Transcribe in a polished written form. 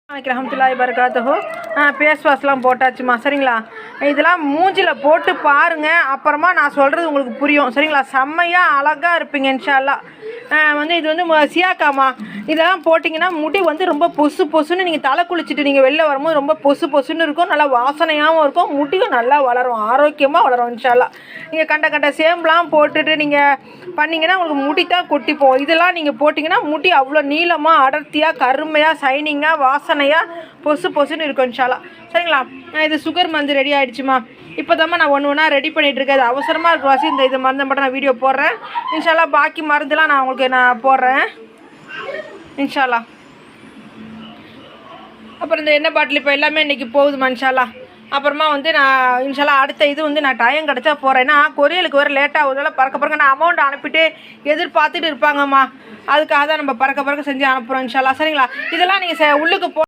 ரஹமத்துல்லாஹி பரகாத்துஹு. ஃபேஸ் வாஷ்லாம் போட்டாச்சுமா, சரிங்களா? இதெல்லாம் மூஞ்சில் போட்டு பாருங்கள், அப்புறமா நான் சொல்கிறது உங்களுக்கு புரியும், சரிங்களா? செம்மையாக அழகாக இருப்பீங்க இன்ஷா அல்லாஹ். இது வந்து சியாக்காமா, இதெல்லாம் போட்டிங்கன்னா முடி வந்து ரொம்ப பொசு பொசுன்னு நீங்கள் தலை குளிச்சுட்டு நீங்கள் வெளில வரும்போது ரொம்ப பொசு பொசுன்னு இருக்கும், நல்லா வாசனையாகவும் இருக்கும், முடியும் நல்லா வளரும், ஆரோக்கியமாக வளரும் இன்ஷா அல்லாஹ். நீங்கள் கண்ட சேம்பெலாம் போட்டுட்டு நீங்கள் பண்ணிங்கன்னா உங்களுக்கு முடி தான் கொட்டிப்போம். இதெல்லாம் நீங்கள் போட்டிங்கன்னா முடி அவ்வளோ நீளமாக அடர்த்தியாக கருமையாக சைனிங்காக வாசனையாக பொசு பொசுன்னு இருக்கும் இன்ஷா அல்லாஹ், சரிங்களா? இது சுகர் மருந்து ரெடி ஆகிடுச்சுமா. இப்போ தாம்மா நான் ஒன்று ரெடி பண்ணிகிட்டு இருக்கேன். அது அவசரமாக இருக்க வாசி இந்த மருந்தை மட்டும் நான் வீடியோ போடுறேன் இன்ஷா அல்லாஹ். பாக்கி மருந்துலாம் நான் உங்களுக்கு போடுறேன் இன்ஷா அல்லாஹ். அப்புறம் இந்த எண்ணெய் பாட்டில் இப்போ எல்லாமே இன்றைக்கி போகுதுமா இன்ஷா அல்லாஹ். அப்புறமா நான் இன்ஷா அல்லாஹ் அடுத்த இது நான் டைம் கிடச்சா போகிறேன். ஏன்னா கொரியலுக்கு வேறு லேட்டாக ஆகுதுனால பறக்க நான் அமௌண்ட் அனுப்பிட்டு எதிர்பார்த்துட்டு இருப்பாங்கம்மா. அதுக்காக தான் நம்ம பறக்க செஞ்சு அனுப்புகிறோம் இன்ஷா அல்லாஹ், சரிங்களா? இதெல்லாம் நீங்கள் உள்ளுக்கு